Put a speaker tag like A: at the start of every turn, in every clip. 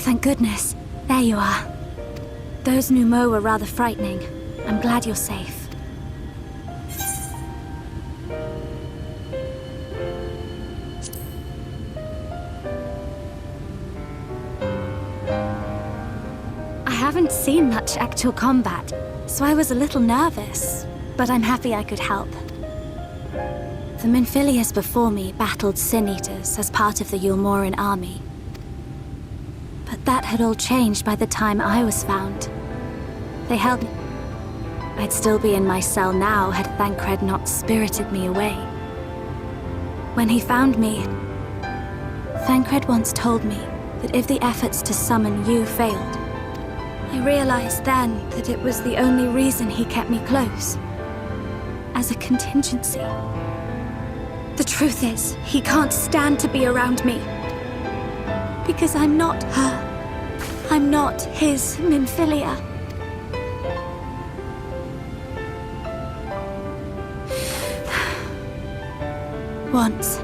A: thank goodness. There you are. Those Numo were rather frightening. I'm glad you're safe. I haven't seen much actual combat, so I was a little nervous, but I'm happy I could help. The Minphilius before me battled Sin-Eaters as part of the Yulmoran army. But that had all changed by the time I was found. They held me. I'd still be in my cell now had Thancred not spirited me away. When he found me, Thancred once told me that if the efforts to summon you failed, I realized then that it was the only reason he kept me close. As a contingency. The truth is, he can't stand to be around me. Because I'm not her. I'm not his Minphilia. Once,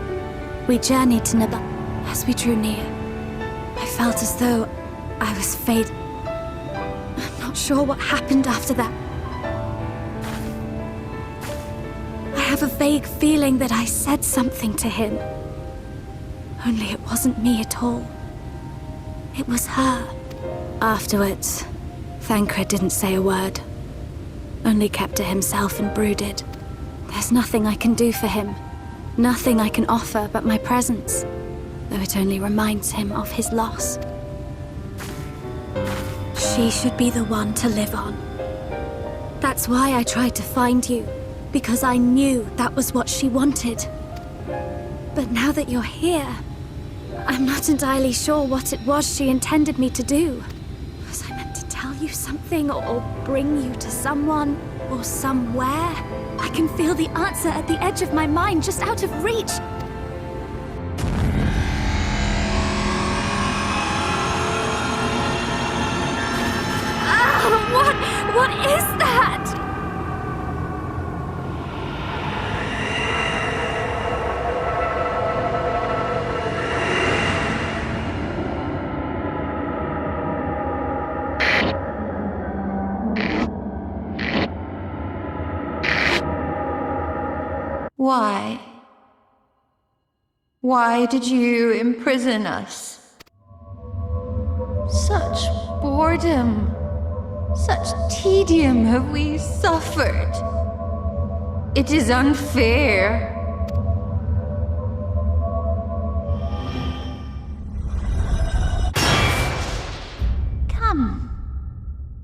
A: we journeyed to Nabal. As we drew near, I felt as though I was fated. I'm not sure what happened after that. I have a vague feeling that I said something to him. Only it wasn't me at all. It was her. Afterwards, Thancred didn't say a word. Only kept to himself and brooded. There's nothing I can do for him. Nothing I can offer but my presence, though it only reminds him of his loss. She should be the one to live on. That's why I tried to find you, because I knew that was what she wanted. But now that you're here, I'm not entirely sure what it was she intended me to do. Was I meant to tell you something, or bring you to someone, or somewhere? I can feel the answer at the edge of my mind, just out of reach. Ah, what is that?
B: Why? Why did you imprison us? Such boredom, such tedium have we suffered. It is unfair.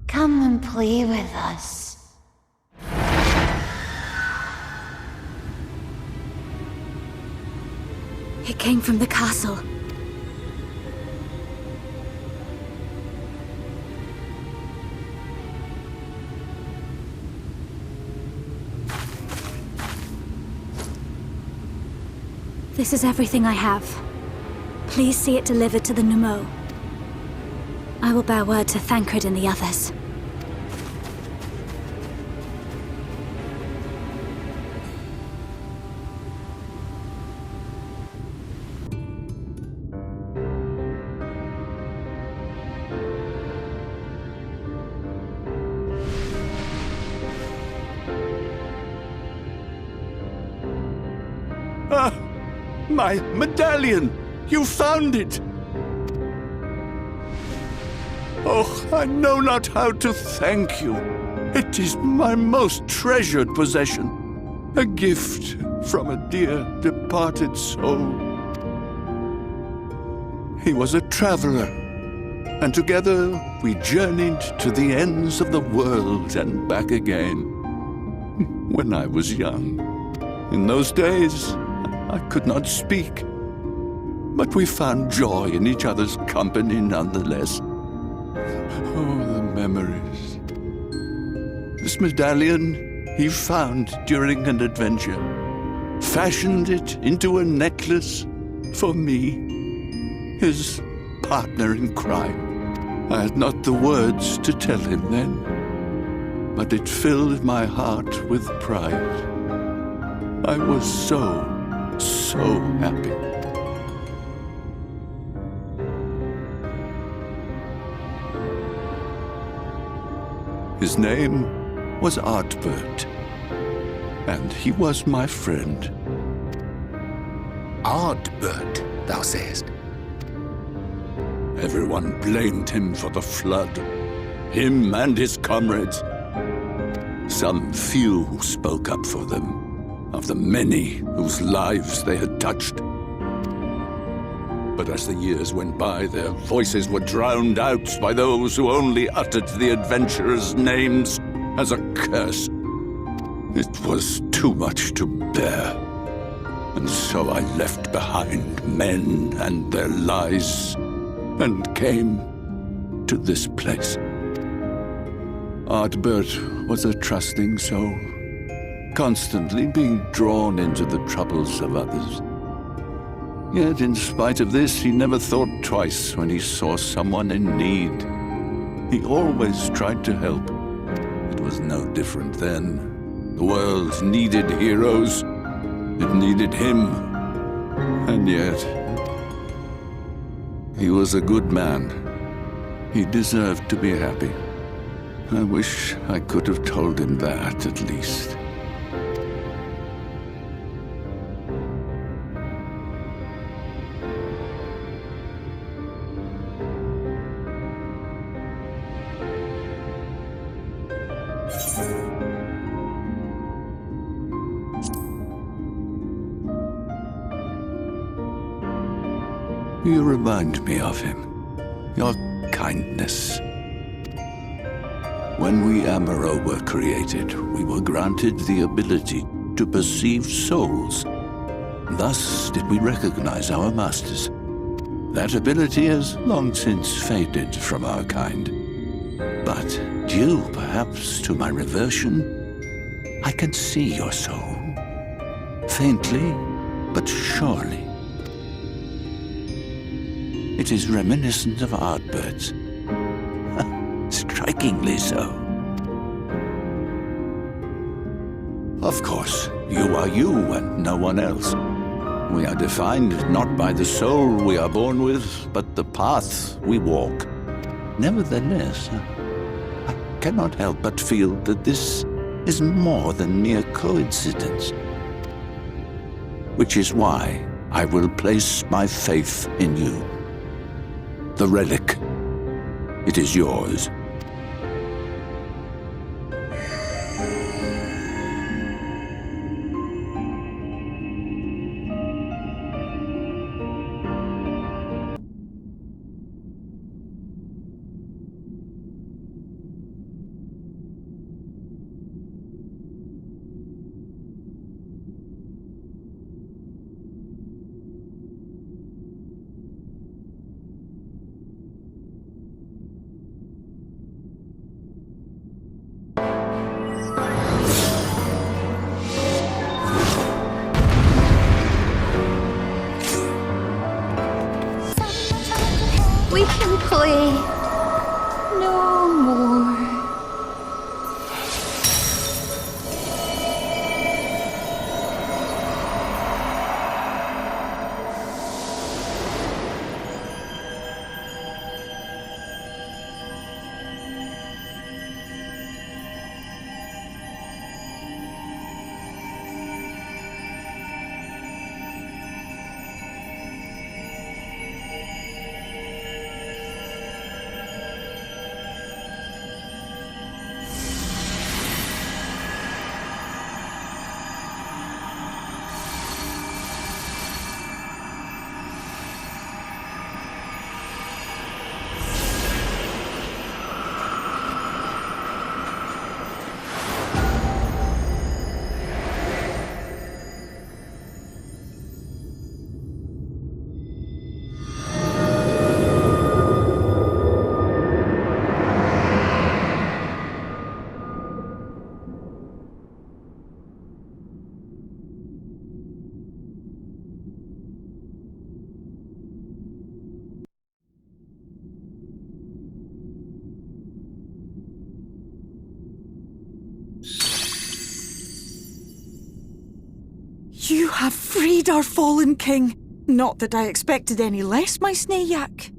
B: Come and play with us.
A: It came from the castle. This is everything I have. Please see it delivered to the Numo. I will bear word to Thancred and the others.
C: Ah, my medallion! You found it! Oh, I know not how to thank you. It is my most treasured possession. A gift from a dear departed soul. He was a traveler, and together we journeyed to the ends of the world and back again. When I was young. In those days, I could not speak, but we found joy in each other's company nonetheless. Oh, the memories. This medallion he found during an adventure, fashioned it into a necklace for me, his partner in crime. I had not the words to tell him then, but it filled my heart with pride. I was so happy. His name was Artbert, and he was my friend.
D: Ardbert, thou sayest?
C: Everyone blamed him for the flood, him and his comrades. Some few spoke up for them, of the many whose lives they had touched. But as the years went by, their voices were drowned out by those who only uttered the adventurers' names as a curse. It was too much to bear, and so I left behind men and their lies, and came to this place. Artbert was a trusting soul, constantly being drawn into the troubles of others. Yet in spite of this, he never thought twice when he saw someone in need. He always tried to help. It was no different then. The world needed heroes. It needed him. And yet, he was a good man. He deserved to be happy. I wish I could have told him that, at least. You remind me of him. Your kindness. When we Amaro were created, we were granted the ability to perceive souls. Thus did we recognize our masters. That ability has long since faded from our kind. But due perhaps to my reversion, I can see your soul. Faintly, but surely. It is reminiscent of Artbert's. Strikingly so. Of course, you are you and no one else. We are defined not by the soul we are born with, but the path we walk. Nevertheless, I cannot help but feel that this is more than mere coincidence. Which is why I will place my faith in you. The relic. It is yours.
B: We can play no more.
E: You have freed our fallen king. Not that I expected any less, my Snayak.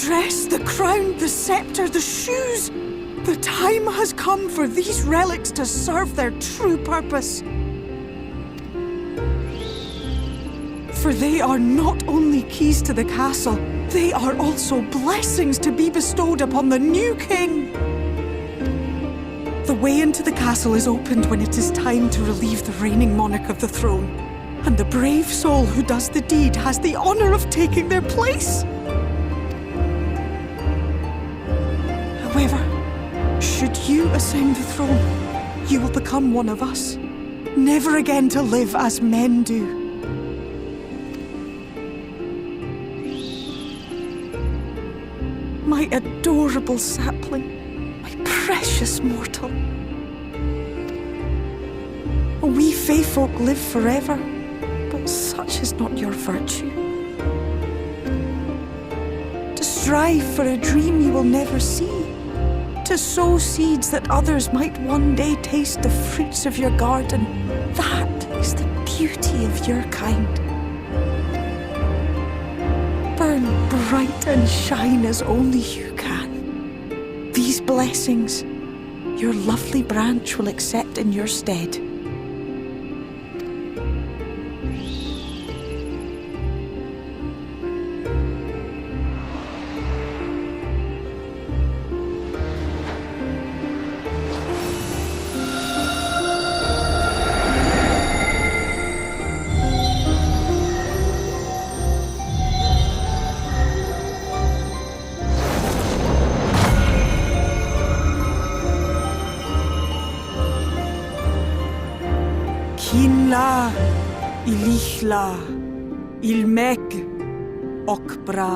E: dress, the crown, the scepter, the shoes. The time has come for these relics to serve their true purpose. For they are not only keys to the castle, they are also blessings to be bestowed upon the new king. The way into the castle is opened when it is time to relieve the reigning monarch of the throne. And the brave soul who does the deed has the honor of taking their place. However, should you ascend the throne, you will become one of us, never again to live as men do. My adorable sapling, my precious mortal. We Fae folk live forever, but such is not your virtue. To strive for a dream you will never see, to sow seeds that others might one day taste the fruits of your garden, that is the beauty of your kind. Burn bright and shine as only you can. These blessings, your lovely branch will accept in your stead. Kinla, Ilichla, Ilmek, Okbra.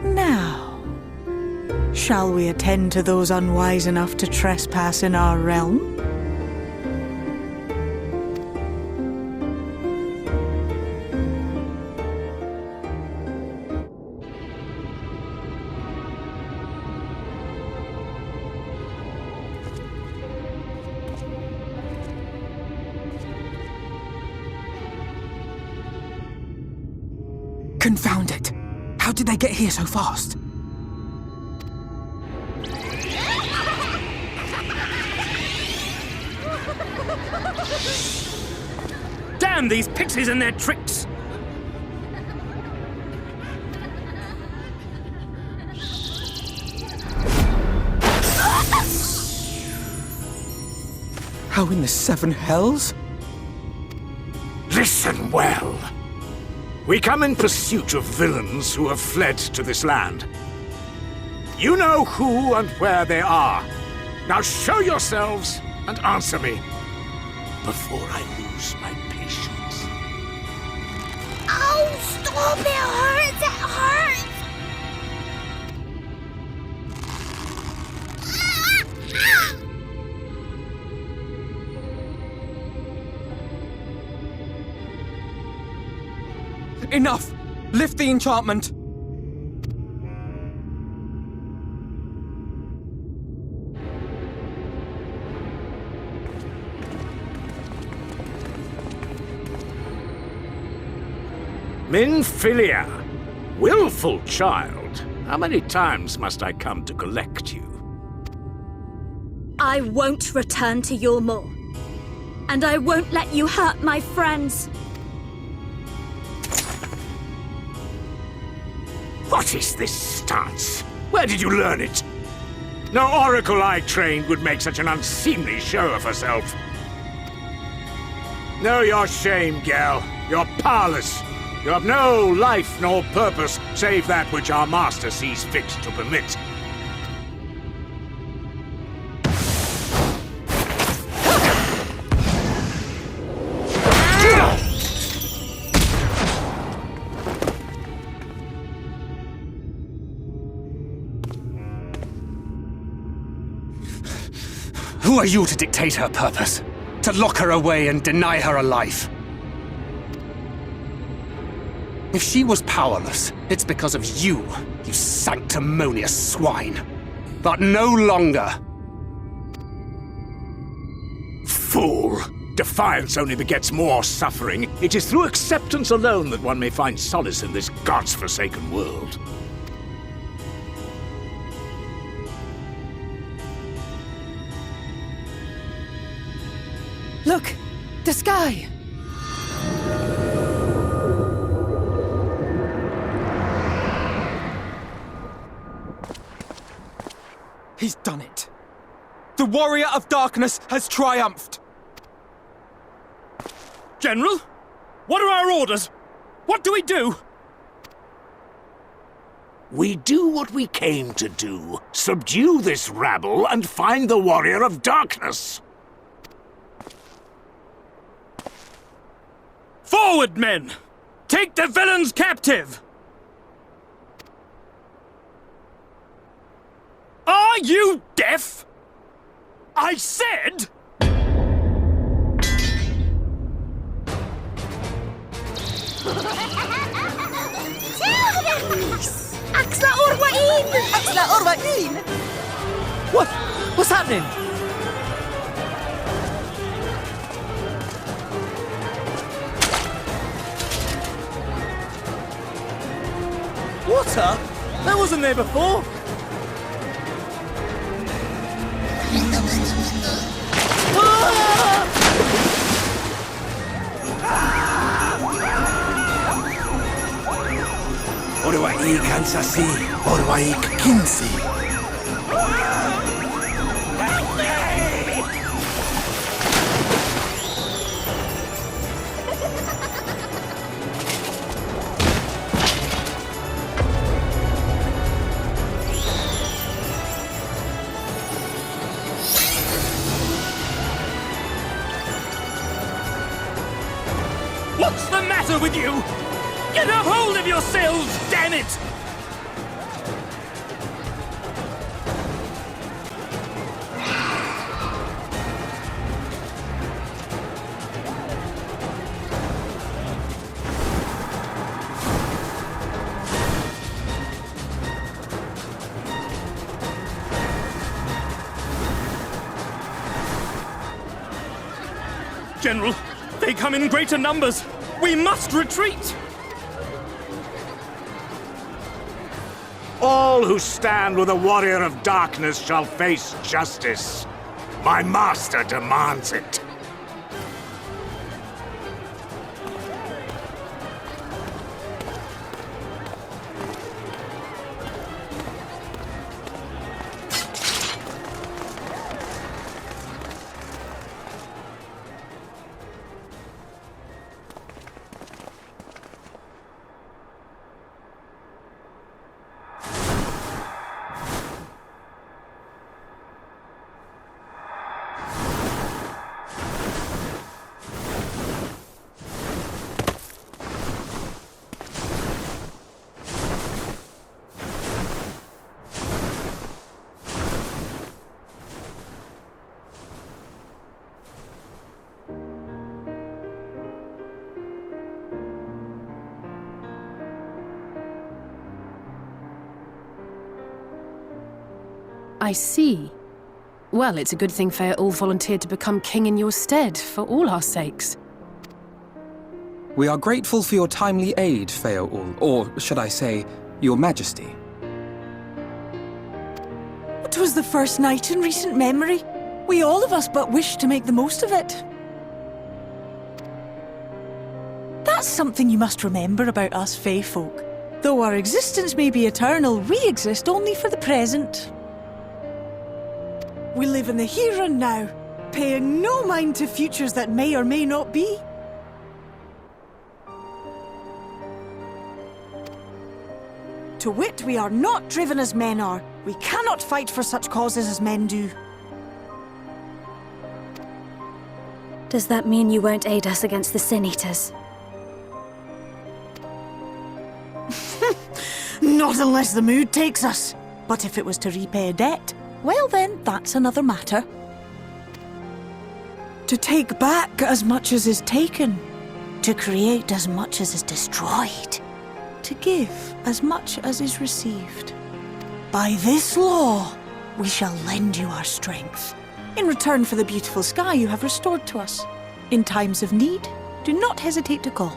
E: Now, shall we attend to those unwise enough to trespass in our realm?
F: Confound it! How did they get here so fast?
D: Damn these pixies and their tricks!
F: How in the seven hells?
G: Listen well. We come in pursuit of villains who have fled to this land. You know who and where they are. Now show yourselves and answer me before I lose my patience.
B: Oh, stop! It hurts! It hurts!
F: Enough! Lift the enchantment!
G: Minfilia, willful child. How many times must I come to collect you?
A: I won't return to your moor. And I won't let you hurt my friends.
G: What is this stance? Where did you learn it? No oracle I trained would make such an unseemly show of herself. Know your shame, gal. You're powerless. You have no life nor purpose save that which our master sees fit to permit.
D: Who are you to dictate her purpose? To lock her away and deny her a life? If she was powerless, it's because of you, you sanctimonious swine. But no longer.
G: Fool! Defiance only begets more suffering. It is through acceptance alone that one may find solace in this god's-forsaken world.
E: Look! The sky!
F: He's done it. The Warrior of Darkness has triumphed.
H: General? What are our orders? What do we do?
G: We do what we came to do. Subdue this rabble and find the Warrior of Darkness.
H: Forward, men! Take the villains captive! Are you deaf? I said...
B: Axla Orwain!
E: Axla Orwain! What's happening?
H: Water? That wasn't there before.
D: Orwaik Kansasi, Orwaik Kinsi.
H: What's the matter with you? Get a hold of yourselves, damn it! General, they come in greater numbers. We must retreat!
G: All who stand with a Warrior of Darkness shall face justice. My master demands it.
I: I see. Well, it's a good thing Feaul volunteered to become king in your stead, for all our sakes.
F: We are grateful for your timely aid, Feaul, or should I say, your majesty.
E: It was the first night in recent memory. We all of us but wish to make the most of it. That's something you must remember about us Fae folk. Though our existence may be eternal, we exist only for the present. We live in the here and now, paying no mind to futures that may or may not be. To wit, we are not driven as men are. We cannot fight for such causes as men do.
A: Does that mean you won't aid us against the Sin Eaters?
E: Not unless the mood takes us. But if it was to repay a debt, well then, that's another matter. To take back as much as is taken. To create as much as is destroyed. To give as much as is received. By this law, we shall lend you our strength, in return for the beautiful sky you have restored to us. In times of need, do not hesitate to call.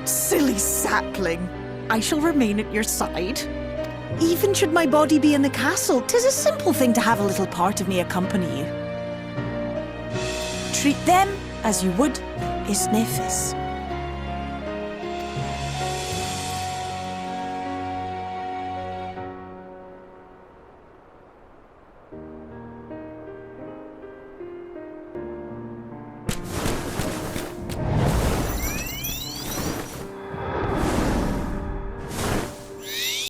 E: Silly sapling. I shall remain at your side. Even should my body be in the castle, 'tis a simple thing to have a little part of me accompany you. Treat them as you would Isnefis.